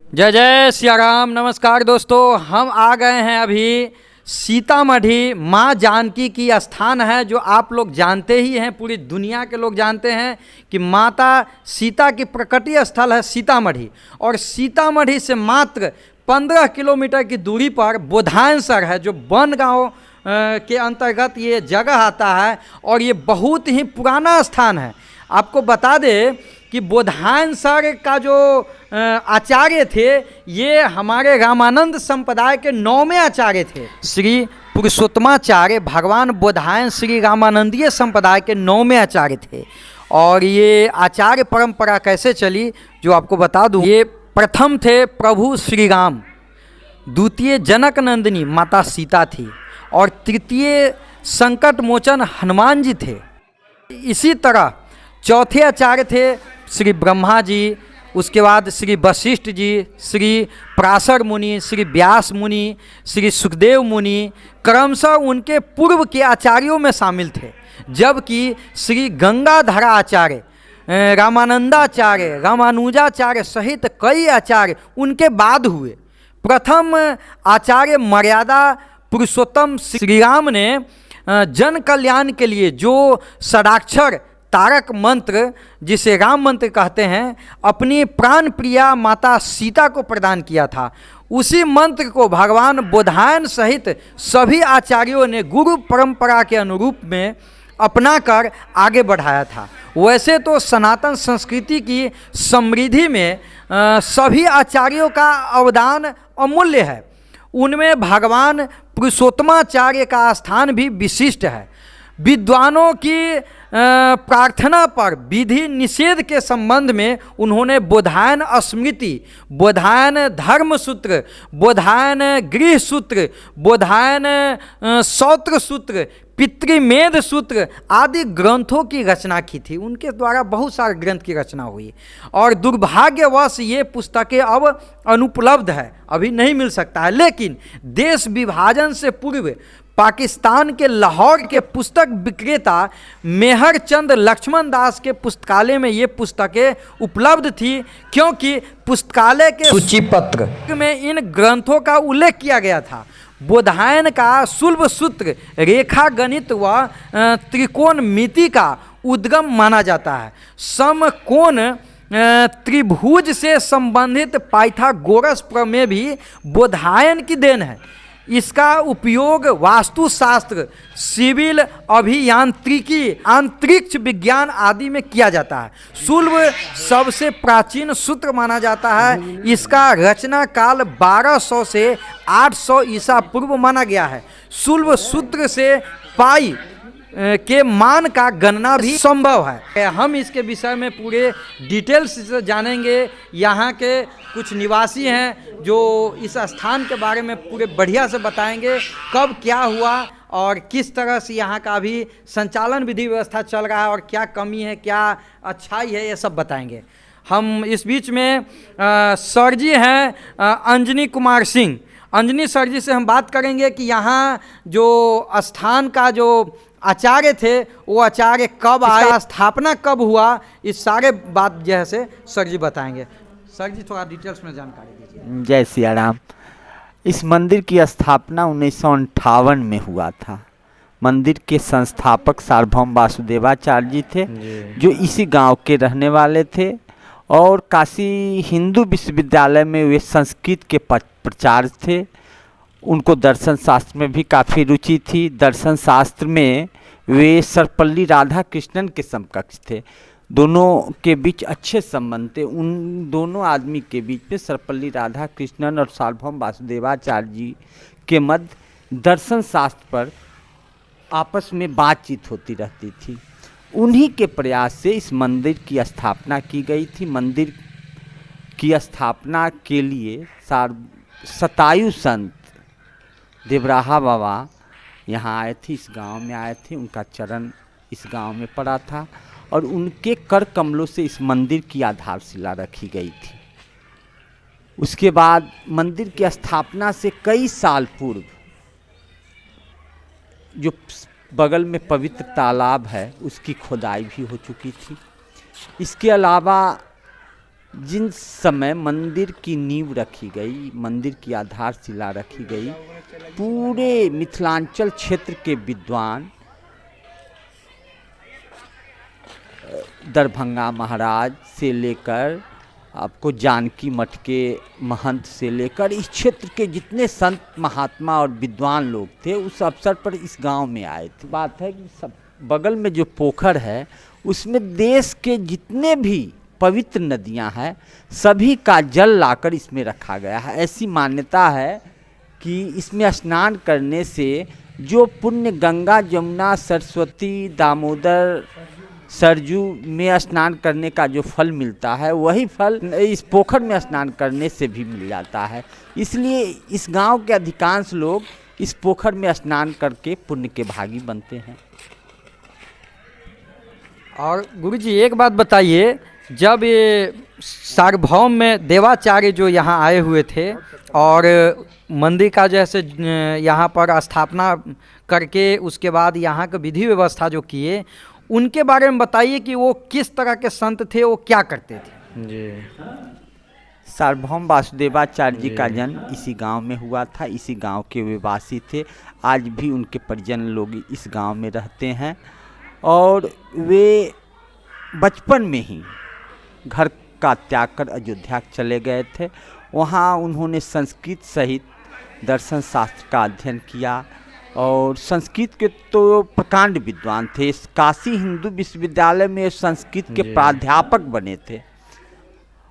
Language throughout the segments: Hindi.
जय जय सिया राम। नमस्कार दोस्तों, हम आ गए हैं अभी सीतामढ़ी। माँ जानकी की स्थान है जो आप लोग जानते ही हैं, पूरी दुनिया के लोग जानते हैं कि माता सीता की प्रकटीय स्थल है सीतामढ़ी। और सीतामढ़ी से मात्र 15 किलोमीटर की दूरी पर बोधायनसर है जो बनगांव के अंतर्गत ये जगह आता है। और ये बहुत ही पुराना स्थान है। आपको बता दें कि बोधायनसर का जो आचार्य थे ये हमारे रामानंद संप्रदाय के 9वें आचार्य थे। श्री पुरुषोत्तमाचार्य भगवान बोधायन श्री रामानंदीय संप्रदाय के 9वें आचार्य थे। और ये आचार्य परंपरा कैसे चली जो आपको बता दूं, ये प्रथम थे प्रभु श्री राम, द्वितीय जनक नंदिनी माता सीता थी और तृतीय संकट मोचन हनुमान जी थे। इसी तरह चौथे आचार्य थे श्री ब्रह्मा जी, उसके बाद श्री वशिष्ठ जी, श्री पराशर मुनि, श्री व्यास मुनि, श्री सुखदेव मुनि क्रमशः उनके पूर्व के आचार्यों में शामिल थे। जबकि श्री गंगाधर आचार्य, रामानंदाचार्य, रामानुजाचार्य सहित कई आचार्य उनके बाद हुए। प्रथम आचार्य मर्यादा पुरुषोत्तम श्री राम ने जन कल्याण के लिए जो षडाक्षर तारक मंत्र जिसे राम मंत्र कहते हैं अपनी प्राण प्रिया माता सीता को प्रदान किया था। उसी मंत्र को भगवान बोधायन सहित सभी आचार्यों ने गुरु परंपरा के अनुरूप में अपनाकर आगे बढ़ाया था। वैसे तो सनातन संस्कृति की समृद्धि में सभी आचार्यों का अवदान अमूल्य है। उनमें भगवान पुरुषोत्तमाचार्य का स्थान भी विशिष्ट है। विद्वानों की प्रार्थना पर विधि निषेध के संबंध में उन्होंने बोधायन स्मृति, बोधायन धर्म सूत्र, बोधायन गृह सूत्र, बोधायन सौत्र सूत्र, पितृमेध सूत्र आदि ग्रंथों की रचना की थी। उनके द्वारा बहुत सारे ग्रंथ की रचना हुई और दुर्भाग्यवश ये पुस्तकें अब अनुपलब्ध है, अभी नहीं मिल सकता है। लेकिन देश विभाजन से पूर्व पाकिस्तान के लाहौर के पुस्तक विक्रेता मेहर चंद लक्ष्मण दास के पुस्तकालय में ये पुस्तकें उपलब्ध थी, क्योंकि पुस्तकालय के सूची पत्र में इन ग्रंथों का उल्लेख किया गया था। बोधायन का सुलभ सूत्र रेखा गणित व त्रिकोणमिति का उद्गम माना जाता है। समकोण त्रिभुज से संबंधित पाइथागोरस प्रमेय भी बोधायन की देन है। इसका उपयोग वास्तुशास्त्र, सिविल अभियांत्रिकी, अंतरिक्ष विज्ञान आदि में किया जाता है। सुलभ सबसे प्राचीन सूत्र माना जाता है। इसका रचना काल 1200 से 800 ईसा पूर्व माना गया है। सुलभ सूत्र से पाई के मान का गणना भी संभव है। हम इसके विषय में पूरे डिटेल्स से जानेंगे। यहाँ के कुछ निवासी हैं जो इस स्थान के बारे में पूरे बढ़िया से बताएंगे, कब क्या हुआ और किस तरह से यहाँ का अभी संचालन विधि व्यवस्था चल रहा है और क्या कमी है, क्या अच्छाई है, ये सब बताएंगे। हम इस बीच में सर जी हैं अंजनी कुमार सिंह। अंजनी सर जी से हम बात करेंगे कि यहाँ जो स्थान का जो आचार्य थे वो आचार्य कब आया, स्थापना कब हुआ, इस सारे बात जैसे सर जी बताएंगे। सर जी थोड़ा डिटेल्स में जानकारी दीजिए। जय सिया राम। इस मंदिर की स्थापना 1958 में हुआ था। मंदिर के संस्थापक सार्वभौम वासुदेवाचार्य जी थे जो इसी गांव के रहने वाले थे और काशी हिंदू विश्वविद्यालय में वे संस्कृत के प्रचार्य थे। उनको दर्शन शास्त्र में भी काफ़ी रुचि थी। दर्शन शास्त्र में वे सर्वपल्ली राधाकृष्णन के समकक्ष थे। दोनों के बीच अच्छे संबंध थे। उन दोनों आदमी के बीच में सर्वपल्ली राधाकृष्णन और सार्वभौम वासुदेवाचार्य जी के मध्य दर्शन शास्त्र पर आपस में बातचीत होती रहती थी। उन्हीं के प्रयास से इस मंदिर की स्थापना की गई थी। मंदिर की स्थापना के लिए शतायु संत देवराहा बाबा यहाँ आए थे, इस गांव में आए थे। उनका चरण इस गांव में पड़ा था और उनके कर कमलों से इस मंदिर की आधारशिला रखी गई थी। उसके बाद मंदिर की स्थापना से कई साल पूर्व जो बगल में पवित्र तालाब है उसकी खुदाई भी हो चुकी थी। इसके अलावा जिन समय मंदिर की नींव रखी गई, मंदिर की आधारशिला रखी गई, पूरे मिथिलांचल क्षेत्र के विद्वान, दरभंगा महाराज से लेकर आपको जानकी मठ के महंत से लेकर इस क्षेत्र के जितने संत महात्मा और विद्वान लोग थे उस अवसर पर इस गांव में आए थे। बात है कि सब बगल में जो पोखर है उसमें देश के जितने भी पवित्र नदियां हैं सभी का जल लाकर इसमें रखा गया है। ऐसी मान्यता है कि इसमें स्नान करने से जो पुण्य गंगा, जमुना, सरस्वती, दामोदर, सरजू में स्नान करने का जो फल मिलता है वही फल इस पोखर में स्नान करने से भी मिल जाता है। इसलिए इस गांव के अधिकांश लोग इस पोखर में स्नान करके पुण्य के भागी बनते हैं। और गुरुजी एक बात बताइए, जब ये सार्वभौम में देवाचार्य जो यहाँ आए हुए थे और मंदिर का जैसे यहाँ पर स्थापना करके उसके बाद यहाँ का विधि व्यवस्था जो किए, उनके बारे में बताइए कि वो किस तरह के संत थे, वो क्या करते थे। जी, सार्वभौम वासुदेवाचार्य जी का जन्म इसी गांव में हुआ था। इसी गांव के वे वासी थे। आज भी उनके परिजन लोग इस गांव में रहते हैं और वे बचपन में ही घर का त्याग कर अयोध्या चले गए थे। वहाँ उन्होंने संस्कृत सहित दर्शन शास्त्र का अध्ययन किया और संस्कृत के तो प्रकांड विद्वान थे। काशी हिंदू विश्वविद्यालय में संस्कृत के प्राध्यापक बने थे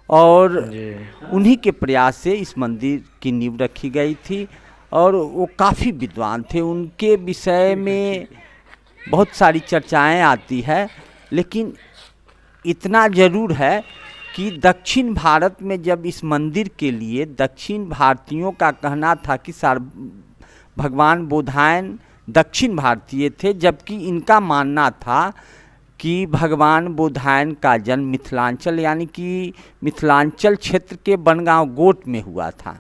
और उन्हीं के प्रयास से इस मंदिर की नींव रखी गई थी और वो काफ़ी विद्वान थे। उनके विषय में बहुत सारी चर्चाएं आती है, लेकिन इतना ज़रूर है कि दक्षिण भारत में जब इस मंदिर के लिए दक्षिण भारतीयों का कहना था कि भगवान बोधायन दक्षिण भारतीय थे, जबकि इनका मानना था कि भगवान बोधायन का जन्म मिथिलांचल यानी कि मिथिलांचल क्षेत्र के बनगांव गोट में हुआ था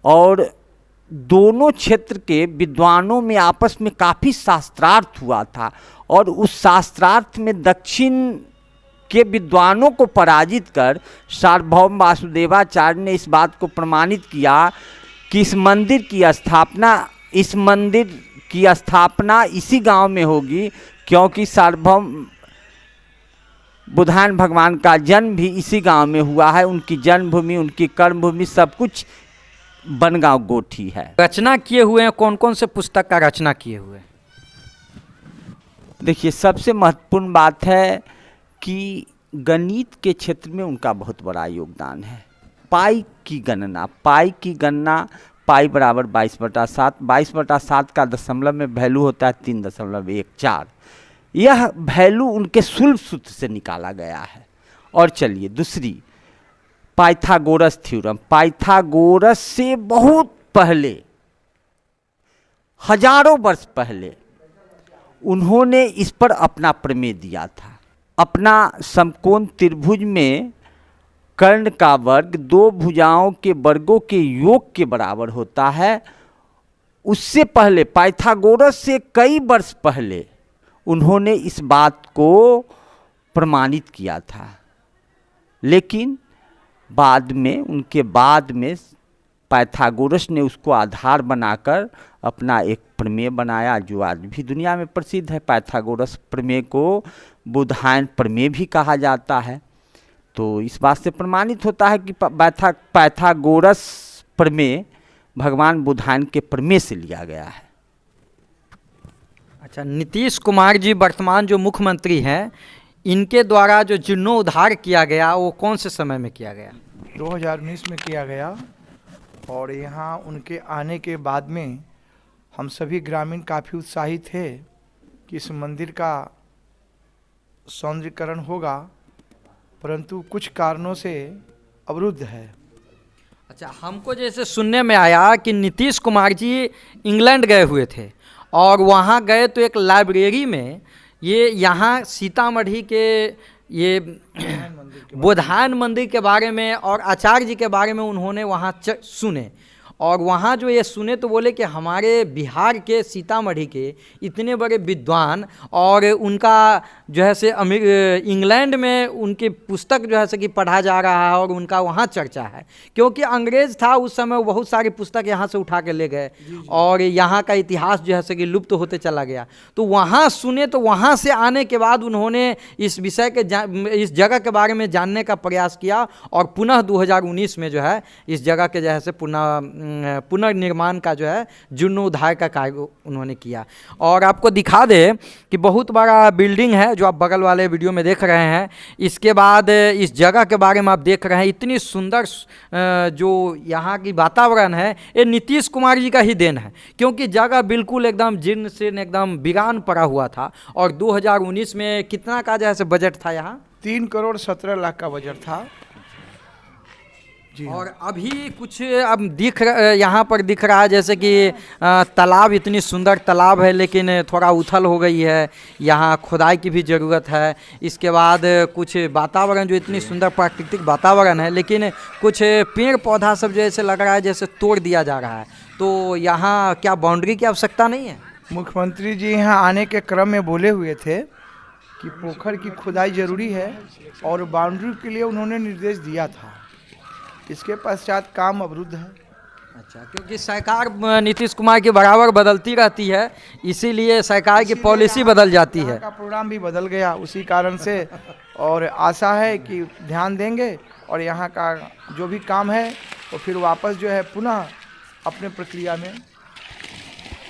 और दोनों क्षेत्र के विद्वानों में आपस में काफ़ी शास्त्रार्थ हुआ था और उस शास्त्रार्थ में दक्षिण के विद्वानों को पराजित कर सार्वभौम वासुदेवाचार्य ने इस बात को प्रमाणित किया कि इस मंदिर की स्थापना इसी गांव में होगी, क्योंकि सार्वभौम बोधायन भगवान का जन्म भी इसी गांव में हुआ है। उनकी जन्मभूमि, उनकी कर्मभूमि सब कुछ बनगांव गोठी है। रचना किए हुए हैं, कौन कौन से पुस्तक का रचना किए हुए हैं? देखिए, सबसे महत्वपूर्ण बात है कि गणित के क्षेत्र में उनका बहुत बड़ा योगदान है। पाई की गणना पाई बराबर 22/7, 22/7 का दशमलव में वैल्यू होता है 3.14। यह वैल्यू उनके शुल्ब सूत्र से निकाला गया है। और चलिए दूसरी, पाइथागोरस थ्योरम। पाइथागोरस से बहुत पहले, हजारों वर्ष पहले उन्होंने इस पर अपना प्रमेय दिया था। अपना समकोण त्रिभुज में कर्ण का वर्ग दो भुजाओं के वर्गों के योग के बराबर होता है। उससे पहले, पाइथागोरस से कई वर्ष पहले उन्होंने इस बात को प्रमाणित किया था, लेकिन उनके बाद में पाइथागोरस ने उसको आधार बनाकर अपना एक प्रमेय बनाया जो आज भी दुनिया में प्रसिद्ध है। पाइथागोरस प्रमेय को बोधायन प्रमेय भी कहा जाता है। तो इस बात से प्रमाणित होता है कि पाइथागोरस प्रमेय भगवान बोधायन के प्रमेय से लिया गया है। अच्छा, नीतीश कुमार जी वर्तमान जो मुख्यमंत्री हैं, इनके द्वारा जो जीर्णोद्धार किया गया वो कौन से समय में किया गया? 2019 में किया गया और यहाँ उनके आने के बाद में हम सभी ग्रामीण काफ़ी उत्साहित थे कि इस मंदिर का सौंदर्यीकरण होगा, परंतु कुछ कारणों से अवरुद्ध है। अच्छा, हमको जैसे सुनने में आया कि नीतीश कुमार जी इंग्लैंड गए हुए थे और वहाँ गए तो एक लाइब्रेरी में ये यहाँ सीतामढ़ी के ये बोधायन मंदिर के बारे में और आचार्य जी के बारे में उन्होंने वहाँ सुने और वहाँ जो ये सुने तो बोले कि हमारे बिहार के सीतामढ़ी के इतने बड़े विद्वान और उनका जो है से इंग्लैंड में उनकी पुस्तक जो है से कि पढ़ा जा रहा है और उनका वहाँ चर्चा है, क्योंकि अंग्रेज़ था उस समय, वो बहुत सारी पुस्तक यहाँ से उठा के ले गए और यहाँ का इतिहास जो है से कि लुप्त होते चला गया। तो वहाँ सुने तो वहाँ से आने के बाद उन्होंने इस विषय के इस जगह के बारे में जानने का प्रयास किया और पुनः 2019 में जो है इस जगह के जो है से पुनर्निर्माण का जो है जीर्णोद्धार का कार्य उन्होंने किया। और आपको दिखा दे कि बहुत बड़ा बिल्डिंग है जो आप बगल वाले वीडियो में देख रहे हैं। इसके बाद इस जगह के बारे में आप देख रहे हैं, इतनी सुंदर जो यहाँ की वातावरण है ये नीतीश कुमार जी का ही देन है, क्योंकि जगह बिल्कुल एकदम जीर्ण शीर्ण एकदम वीरान पड़ा हुआ था। और 2019 में कितना का जैसे बजट था यहाँ? 3,17,00,000 का बजट था जी। और अभी कुछ अब यहाँ पर दिख रहा है जैसे कि तालाब, इतनी सुंदर तालाब है लेकिन थोड़ा उथल हो गई है, यहाँ खुदाई की भी ज़रूरत है। इसके बाद कुछ वातावरण जो इतनी सुंदर प्राकृतिक वातावरण है लेकिन कुछ पेड़ पौधा सब जैसे लग रहा है जैसे तोड़ दिया जा रहा है। तो यहाँ क्या बाउंड्री की आवश्यकता नहीं है? मुख्यमंत्री जी यहाँ आने के क्रम में बोले हुए थे कि पोखर की खुदाई जरूरी है और बाउंड्री के लिए उन्होंने निर्देश दिया था। इसके पश्चात काम अवरुद्ध है। अच्छा, क्योंकि सरकार नीतीश कुमार की बराबर बदलती रहती है, इसीलिए सरकार की पॉलिसी बदल जाती है। का प्रोग्राम भी बदल गया उसी कारण से, और आशा है कि ध्यान देंगे और यहाँ का जो भी काम है वो फिर वापस जो है पुनः अपने प्रक्रिया में।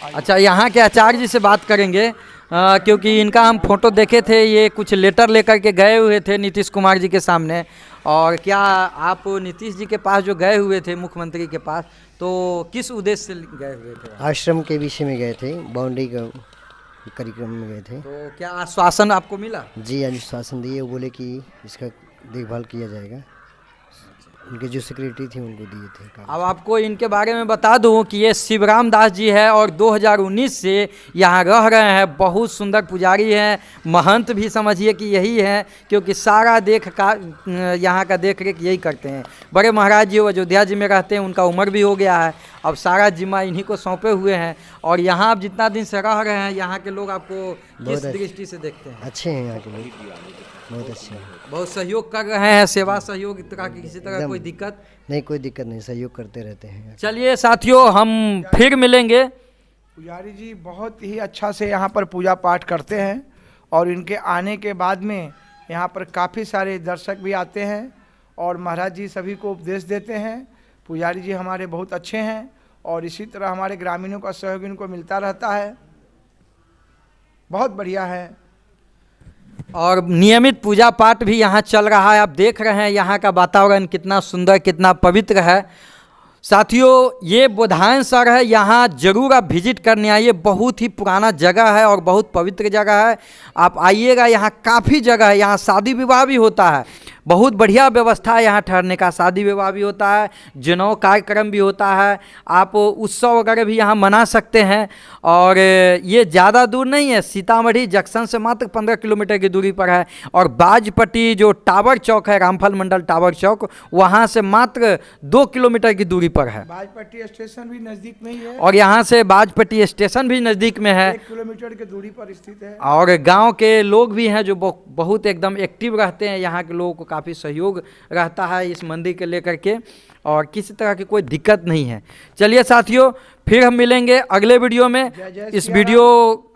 अच्छा, यहाँ के आचार्य जी से बात करेंगे क्योंकि इनका हम फोटो देखे थे, ये कुछ लेटर लेकर के गए हुए थे नीतीश कुमार जी के सामने। और क्या आप नीतीश जी के पास जो गए हुए थे मुख्यमंत्री के पास, तो किस उद्देश्य से गए हुए थे? आश्रम के विषय में गए थे, बाउंड्री का कार्यक्रम में गए थे। तो क्या आश्वासन आपको मिला? जी, आश्वासन दिए, वो बोले कि इसका देखभाल किया जाएगा। उनके जो सेक्रेटरी थे उनको दिए थे। अब आपको इनके बारे में बता दूं कि ये शिवराम दास जी है और 2019 से यहाँ रह रहे हैं। बहुत सुंदर पुजारी हैं, महंत भी समझिए कि यही हैं, क्योंकि सारा यहाँ का देख रेख यही करते हैं। बड़े महाराज जी अयोध्या जी में रहते हैं, उनका उम्र भी हो गया है, अब सारा जिम्मा इन्हीं को सौंपे हुए हैं। और यहाँ आप जितना दिन से रह रहे हैं, यहाँ के लोग आपको किस दृष्टि से देखते हैं? अच्छे हैं यहाँ के लोग, बहुत अच्छे हैं, बहुत सहयोग कर रहे हैं, सेवा सहयोग तरह की किसी तरह कोई दिक्कत नहीं? कोई दिक्कत नहीं, सहयोग करते रहते हैं। चलिए साथियों, हम फिर मिलेंगे। पुजारी जी बहुत ही अच्छा से यहाँ पर पूजा पाठ करते हैं और इनके आने के बाद में यहाँ पर काफ़ी सारे दर्शक भी आते हैं और महाराज जी सभी को उपदेश देते हैं। पुजारी जी हमारे बहुत अच्छे हैं और इसी तरह हमारे ग्रामीणों का सहयोग इनको मिलता रहता है, बहुत बढ़िया है। और नियमित पूजा पाठ भी यहाँ चल रहा है। आप देख रहे हैं यहाँ का वातावरण कितना सुंदर, कितना पवित्र है। साथियों, ये बोधायन सर है, यहाँ जरूर आप विजिट करने आइए। बहुत ही पुराना जगह है और बहुत पवित्र जगह है। आप आइएगा, यहाँ काफ़ी जगह है, यहाँ शादी विवाह भी होता है, बहुत बढ़िया व्यवस्था है यहाँ ठहरने का। शादी विवाह भी होता है, जनेऊ कार्यक्रम भी होता है, आप उत्सव वगैरह भी यहाँ मना सकते हैं। और ये ज़्यादा दूर नहीं है, सीतामढ़ी जंक्शन से मात्र 15 किलोमीटर की दूरी पर है। और बाजपट्टी जो टावर चौक है, रामफल मंडल टावर चौक, वहाँ से मात्र 2 किलोमीटर की दूरी पर है। बाजपट्टी स्टेशन भी नज़दीक में ही है और यहाँ से बाजपट्टी स्टेशन भी नज़दीक में है, 1 किलोमीटर की दूरी पर स्थित है। और गांव के लोग भी हैं जो बहुत एकदम एक्टिव रहते हैं। यहाँ के लोगों को काफ़ी सहयोग रहता है इस मंदिर के लेकर के, और किसी तरह की कोई दिक्कत नहीं है। चलिए साथियों, फिर हम मिलेंगे अगले वीडियो में। इस वीडियो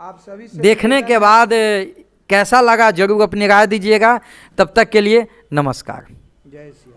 आप सभी देखने के बाद कैसा लगा जरूर अपनी राय दीजिएगा। तब तक के लिए नमस्कार। जय श्री